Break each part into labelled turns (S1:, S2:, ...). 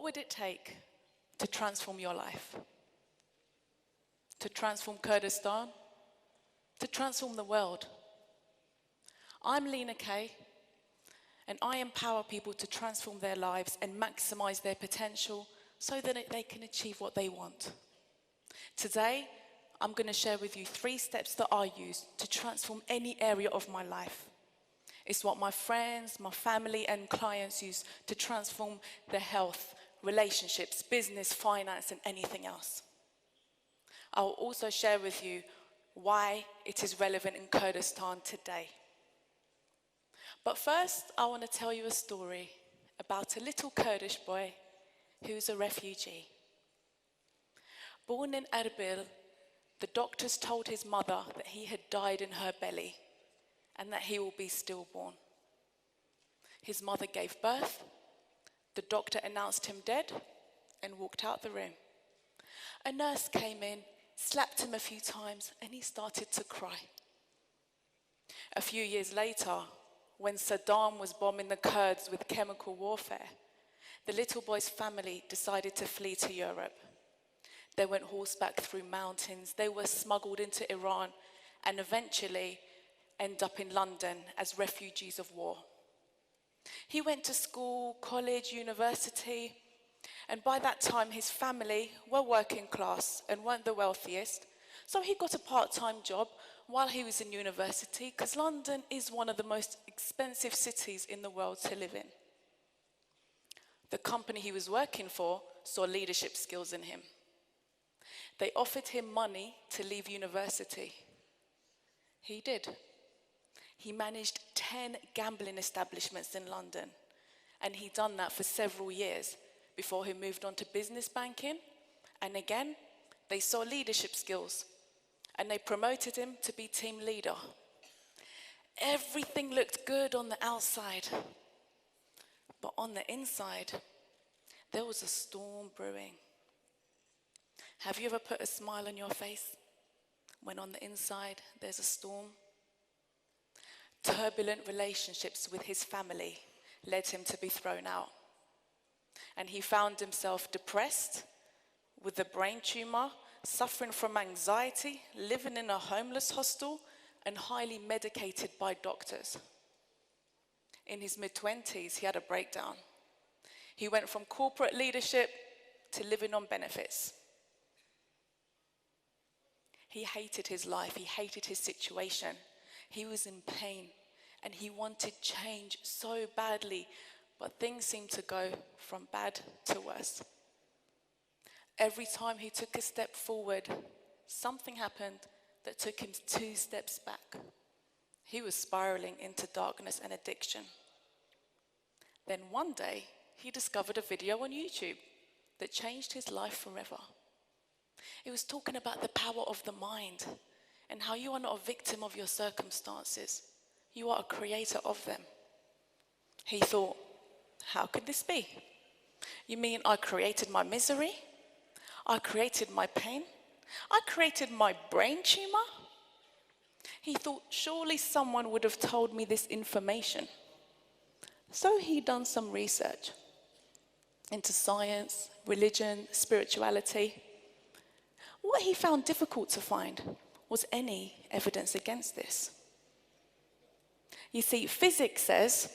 S1: What would it take to transform your life? To transform Kurdistan? To transform the world? I'm Lena Kay, and I empower people to transform their lives and maximize their potential so that they can achieve what they want. Today, I'm going to share with you 3 steps that I use to transform any area of my life. It's what my friends, my family, and clients use to transform their health, relationships, business, finance, and anything else. I will also share with you why it is relevant in Kurdistan today. But first, I want to tell you a story about a little Kurdish boy who's a refugee. Born in Erbil, the doctors told his mother that he had died in her belly and that he will be stillborn. His mother gave birth, the doctor announced him dead and walked out the room. A nurse came in, slapped him a few times, and he started to cry. A few years later, when Saddam was bombing the Kurds with chemical warfare, the little boy's family decided to flee to Europe. They went horseback through mountains, they were smuggled into Iran, and eventually end up in London as refugees of war. He went to school, college, university, and by that time his family were working class and weren't the wealthiest, so he got a part-time job while he was in university, because London is one of the most expensive cities in the world to live in. The company he was working for saw leadership skills in him. They offered him money to leave university. He did. He managed 10 gambling establishments in London, and he'd done that for several years before he moved on to business banking. And again, they saw leadership skills, and they promoted him to be team leader. Everything looked good on the outside, but on the inside, there was a storm brewing. Have you ever put a smile on your face when on the inside there's a storm? Turbulent relationships with his family led him to be thrown out. And he found himself depressed, with a brain tumor, suffering from anxiety, living in a homeless hostel, and highly medicated by doctors. In his mid-20s, he had a breakdown. He went from corporate leadership to living on benefits. He hated his life, he hated his situation. He was in pain, and he wanted change so badly, but things seemed to go from bad to worse. Every time he took a step forward, something happened that took him 2 steps back. He was spiraling into darkness and addiction. Then one day, he discovered a video on YouTube that changed his life forever. It was talking about the power of the mind and how you are not a victim of your circumstances. You are a creator of them. He thought, how could this be? You mean I created my misery? I created my pain? I created my brain tumor? He thought, surely someone would have told me this information. So he'd done some research into science, religion, spirituality. What he found difficult to find was any evidence against this. You see, physics says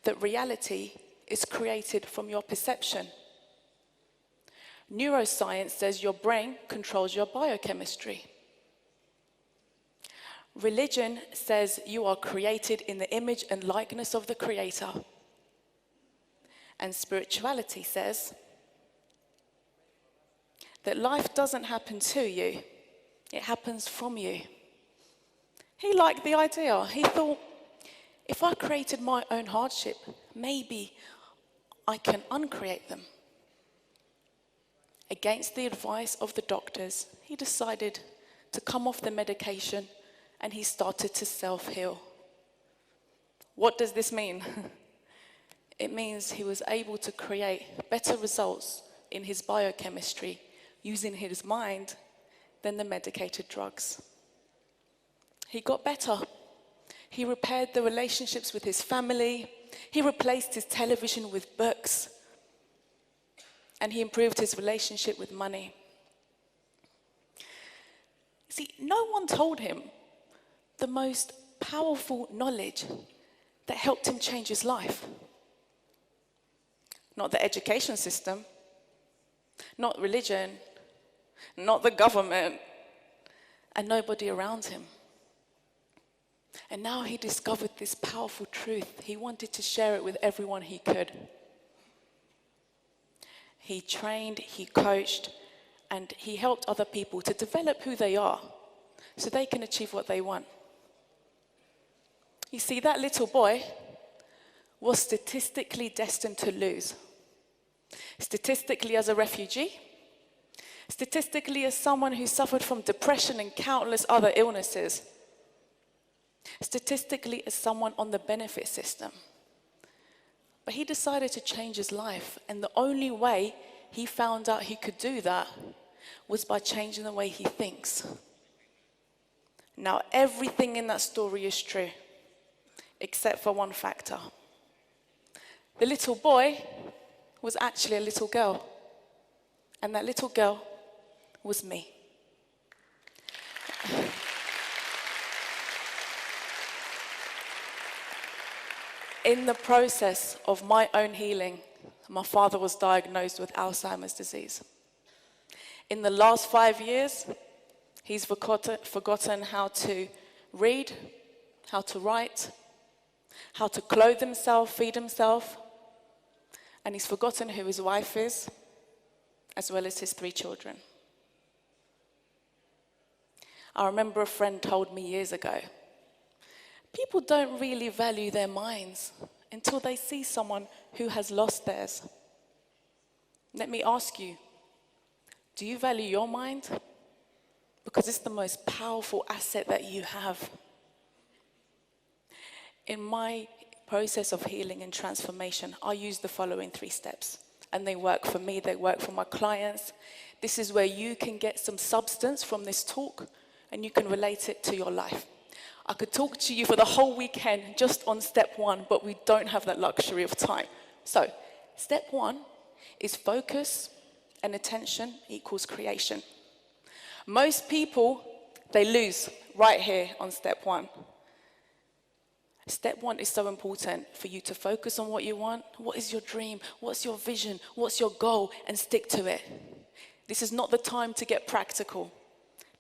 S1: that reality is created from your perception. Neuroscience says your brain controls your biochemistry. Religion says you are created in the image and likeness of the Creator. And spirituality says that life doesn't happen to you, it happens from you. He liked the idea. He thought, if I created my own hardship, maybe I can uncreate them. Against the advice of the doctors, he decided to come off the medication, and he started to self-heal. What does this mean? It means he was able to create better results in his biochemistry using his mind than the medicated drugs. He got better. He repaired the relationships with his family. He replaced his television with books. and he improved his relationship with money. See, no one told him the most powerful knowledge that helped him change his life. Not the education system, not religion, not the government, and nobody around him. And now he discovered this powerful truth. He wanted to share it with everyone he could. He trained, he coached, and he helped other people to develop who they are so they can achieve what they want. You see, that little boy was statistically destined to lose. Statistically as a refugee, statistically as someone who suffered from depression and countless other illnesses, statistically as someone on the benefit system. But he decided to change his life, and the only way he found out he could do that was by changing the way he thinks. Now, everything in that story is true, except for one factor. The little boy was actually a little girl, and that little girl was me. In the process of my own healing, my father was diagnosed with Alzheimer's disease. In the last 5 years, he's forgotten how to read, how to write, how to clothe himself, feed himself, and he's forgotten who his wife is, as well as his 3 children. I remember a friend told me years ago, people don't really value their minds until they see someone who has lost theirs. Let me ask you, do you value your mind? Because it's the most powerful asset that you have. In my process of healing and transformation, I use the following 3 steps. And they work for me, they work for my clients. This is where you can get some substance from this talk and you can relate it to your life. I could talk to you for the whole weekend just on step 1, but we don't have that luxury of time. So, step 1 is focus and attention equals creation. Most people, they lose right here on step 1. Step 1 is so important for you to focus on what you want. What is your dream? What's your vision? What's your goal? And stick to it. This is not the time to get practical.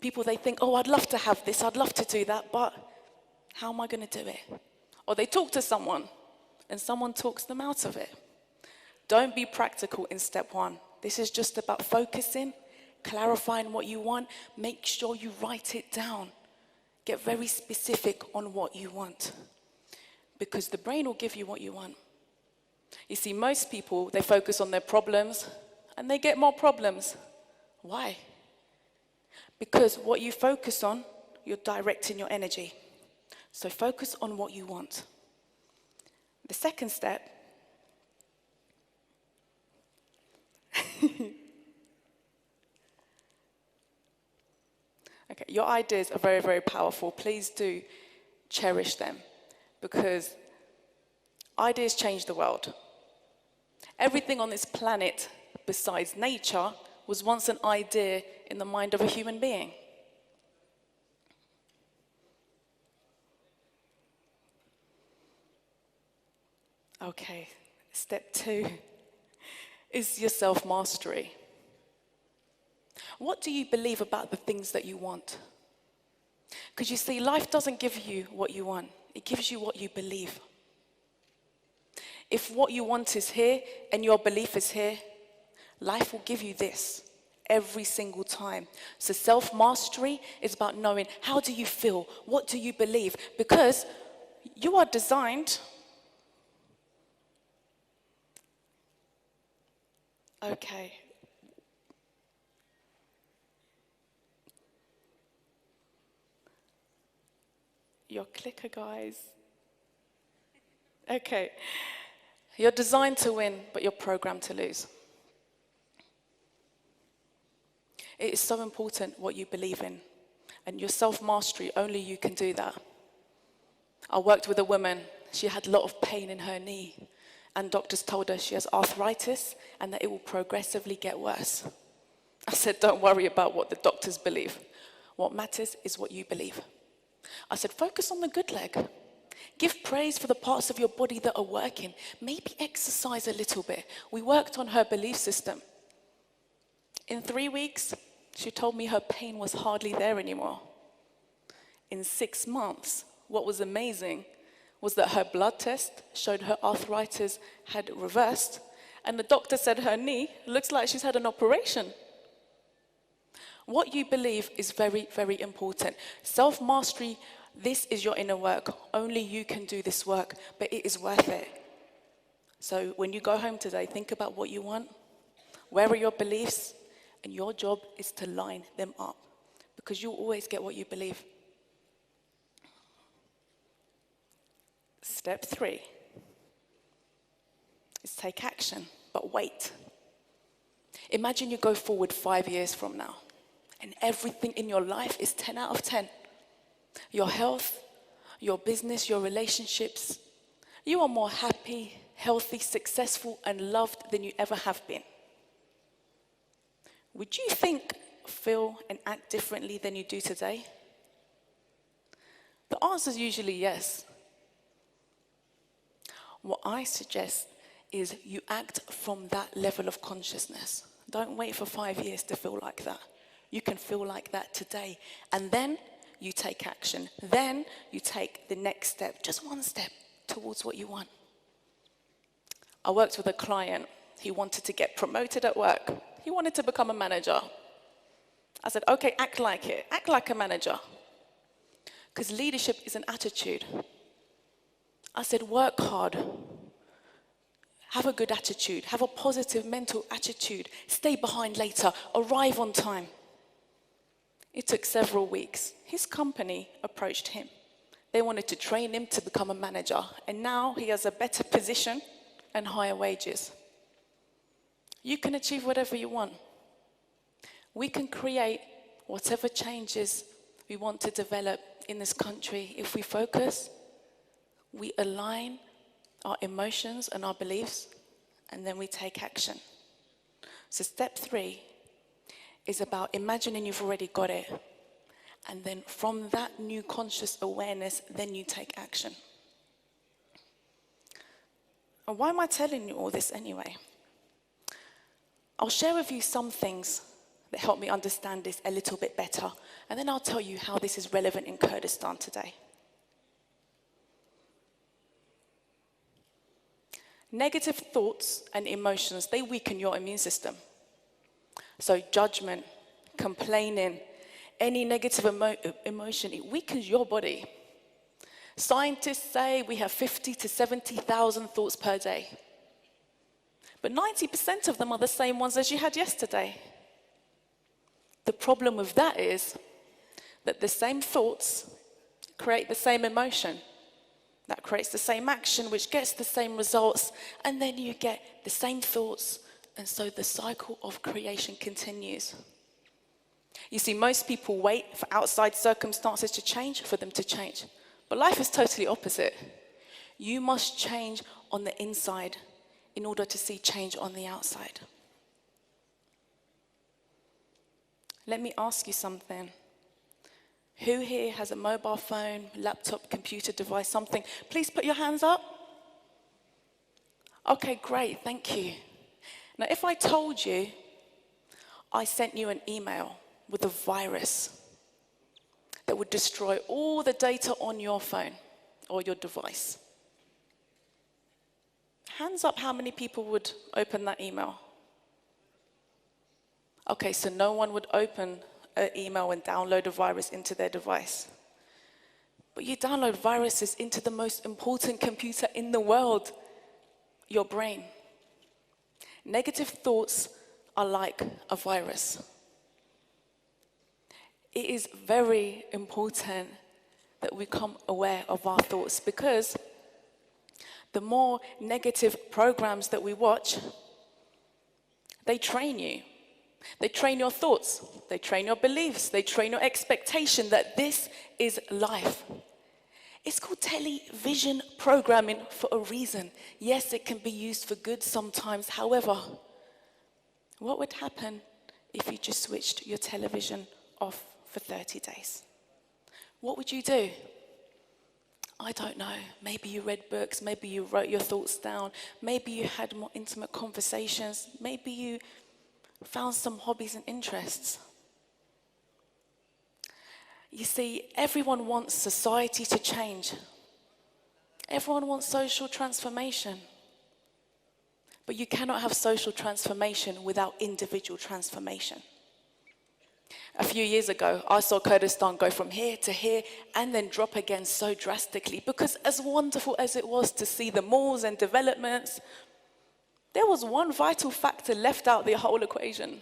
S1: People, they think, oh, I'd love to have this, I'd love to do that, but how am I going to do it? Or they talk to someone, and someone talks them out of it. Don't be practical in step 1. This is just about focusing, clarifying what you want. Make sure you write it down. Get very specific on what you want. Because the brain will give you what you want. You see, most people, they focus on their problems, and they get more problems. Why? Because what you focus on, you're directing your energy. So focus on what you want. The second step, okay, your ideas are very, very powerful. Please do cherish them, because ideas change the world. Everything on this planet, besides nature, was once an idea in the mind of a human being. Okay, step 2 is your self-mastery. What do you believe about the things that you want? Because you see, life doesn't give you what you want. It gives you what you believe. If what you want is here and your belief is here, life will give you this every single time. So self-mastery is about knowing, how do you feel? What do you believe? Because you are designed... Okay. Your clicker, guys. Okay. You're designed to win, but you're programmed to lose. It is so important what you believe in. And your self-mastery, only you can do that. I worked with a woman. She had a lot of pain in her knee. and doctors told her she has arthritis and that it will progressively get worse. I said, don't worry about what the doctors believe. What matters is what you believe. I said, focus on the good leg. Give praise for the parts of your body that are working. Maybe exercise a little bit. We worked on her belief system. In 3 weeks, she told me her pain was hardly there anymore. In 6 months, what was amazing was that her blood test showed her arthritis had reversed, and the doctor said her knee looks like she's had an operation. What you believe is very, very important. Self-mastery, this is your inner work. Only you can do this work, but it is worth it. So when you go home today, think about what you want. Where are your beliefs? And your job is to line them up, because you'll always get what you believe. Step 3 is take action, but wait. Imagine you go forward 5 years from now, and everything in your life is 10 out of 10. Your health, your business, your relationships. You are more happy, healthy, successful, and loved than you ever have been. Would you think, feel, and act differently than you do today? The answer is usually yes. What I suggest is you act from that level of consciousness. Don't wait for 5 years to feel like that. You can feel like that today. And then you take action. Then you take the next step, just one step towards what you want. I worked with a client. He wanted to get promoted at work. He wanted to become a manager. I said, okay, act like it. Act like a manager. Because leadership is an attitude. I said, work hard. Have a good attitude. Have a positive mental attitude. Stay behind later. Arrive on time. It took several weeks. His company approached him. They wanted to train him to become a manager. And now he has a better position and higher wages. You can achieve whatever you want. We can create whatever changes we want to develop in this country if we focus, we align our emotions and our beliefs, and then we take action. So step 3 is about imagining you've already got it. And then from that new conscious awareness, then you take action. And why am I telling you all this anyway? I'll share with you some things that help me understand this a little bit better, and then I'll tell you how this is relevant in Kurdistan today. Negative thoughts and emotions, they weaken your immune system. So judgment, complaining, any negative emotion, it weakens your body. Scientists say we have 50 to 70,000 thoughts per day. But 90% of them are the same ones as you had yesterday. The problem with that is that the same thoughts create the same emotion. That creates the same action, which gets the same results, and then you get the same thoughts, and so the cycle of creation continues. You see, most people wait for outside circumstances to change for them to change. But life is totally opposite. You must change on the inside in order to see change on the outside. Let me ask you something. Who here has a mobile phone, laptop, computer device, something? Please put your hands up. Okay, great, thank you. Now, if I told you I sent you an email with a virus that would destroy all the data on your phone or your device, hands up how many people would open that email? Okay, so no one would open an email and download a virus into their device. But you download viruses into the most important computer in the world, your brain. Negative thoughts are like a virus. It is very important that we become aware of our thoughts, because the more negative programs that we watch, they train you. They train your thoughts, they train your beliefs, they train your expectation that this is life. It's called television programming for a reason. Yes, it can be used for good sometimes. However, what would happen if you just switched your television off for 30 days? What would you do? I don't know. Maybe you read books. Maybe you wrote your thoughts down. Maybe you had more intimate conversations. Maybe you found some hobbies and interests. You see, everyone wants society to change. Everyone wants social transformation. But you cannot have social transformation without individual transformation. A few years ago, I saw Kurdistan go from here to here and then drop again so drastically, because as wonderful as it was to see the malls and developments, there was one vital factor left out the whole equation: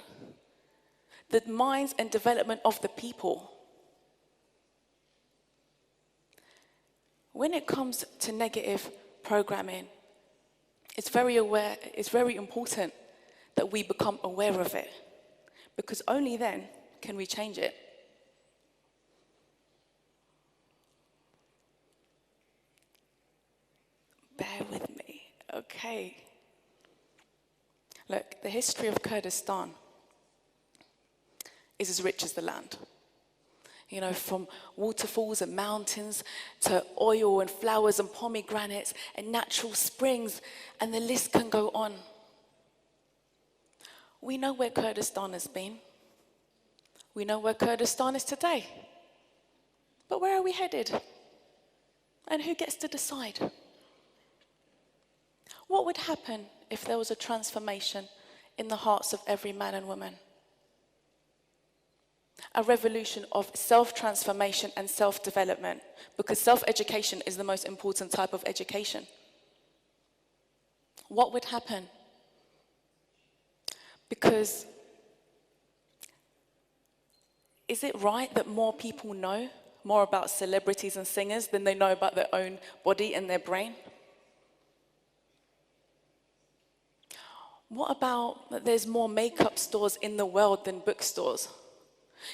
S1: the minds and development of the people. When it comes to negative programming, it's very important that we become aware of it, because only then can we change it. Bear with me, okay. Look, the history of Kurdistan is as rich as the land. You know, from waterfalls and mountains to oil and flowers and pomegranates and natural springs, and the list can go on. We know where Kurdistan has been. We know where Kurdistan is today. But where are we headed? And who gets to decide? What would happen if there was a transformation in the hearts of every man and woman? A revolution of self-transformation and self-development, because self-education is the most important type of education. What would happen? Because is it right that more people know more about celebrities and singers than they know about their own body and their brain? What about that there's more makeup stores in the world than bookstores?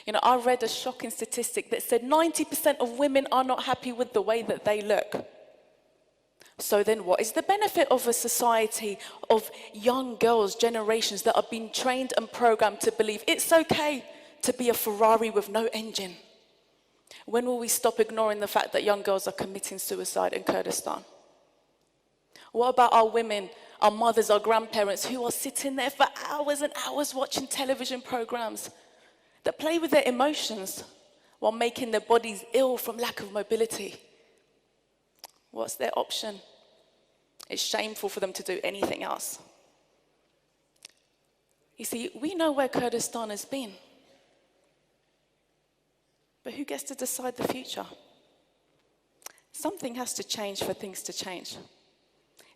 S1: You know, I read a shocking statistic that said 90% of women are not happy with the way that they look. So then what is the benefit of a society of young girls, generations that are being trained and programmed to believe it's okay to be a Ferrari with no engine? When will we stop ignoring the fact that young girls are committing suicide in Kurdistan? What about our women, our mothers, our grandparents who are sitting there for hours and hours watching television programs that play with their emotions while making their bodies ill from lack of mobility? What's their option? It's shameful for them to do anything else. You see, we know where Kurdistan has been. But who gets to decide the future? Something has to change for things to change.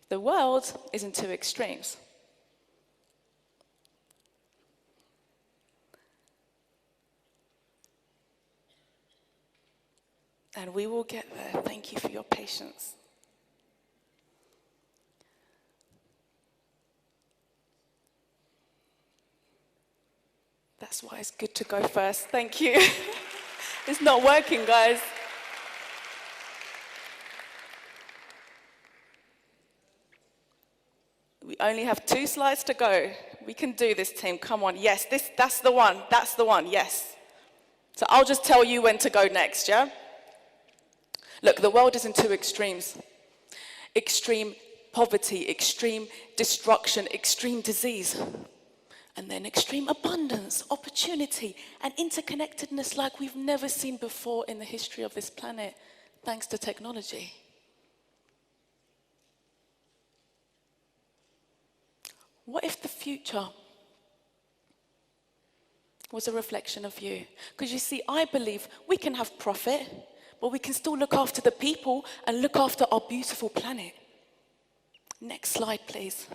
S1: The world is in two extremes. And we will get there. Thank you for your patience. That's why it's good to go first. Thank you. It's not working, guys. We only have 2 slides to go. We can do this, team. Come on. Yes, that's the one. That's the one. Yes. So I'll just tell you when to go next, yeah? Look, the world is in 2 extremes. Extreme poverty, extreme destruction, extreme disease. And then extreme abundance, opportunity, and interconnectedness like we've never seen before in the history of this planet, thanks to technology. What if the future was a reflection of you? Because you see, I believe we can have profit, but we can still look after the people and look after our beautiful planet. Next slide, please.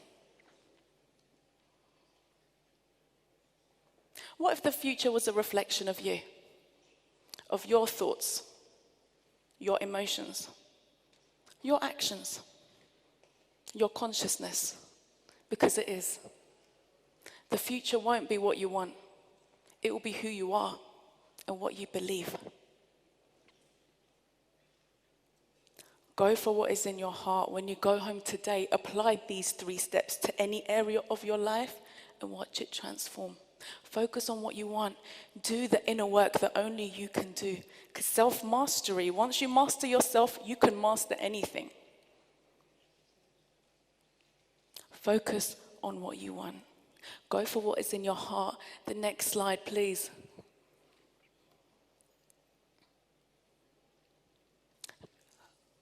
S1: What if the future was a reflection of you, of your thoughts, your emotions, your actions, your consciousness? Because it is. The future won't be what you want. It will be who you are and what you believe. Go for what is in your heart. When you go home today, apply these 3 steps to any area of your life and watch it transform. Focus on what you want. Do the inner work that only you can do. Because self-mastery, once you master yourself, you can master anything. Focus on what you want. Go for what is in your heart. The next slide, please.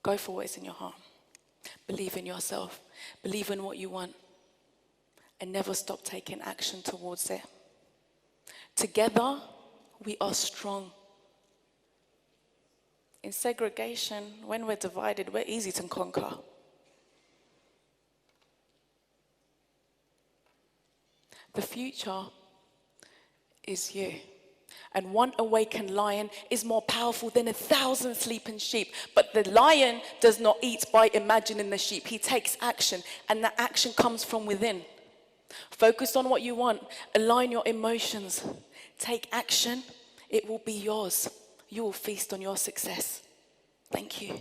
S1: Go for what is in your heart. Believe in yourself. Believe in what you want. And never stop taking action towards it. Together, we are strong. In segregation, when we're divided, we're easy to conquer. The future is you. And one awakened lion is more powerful than 1,000 sleeping sheep. But the lion does not eat by imagining the sheep. He takes action, and that action comes from within. Focus on what you want. Align your emotions. Take action. It will be yours. You will feast on your success. Thank you.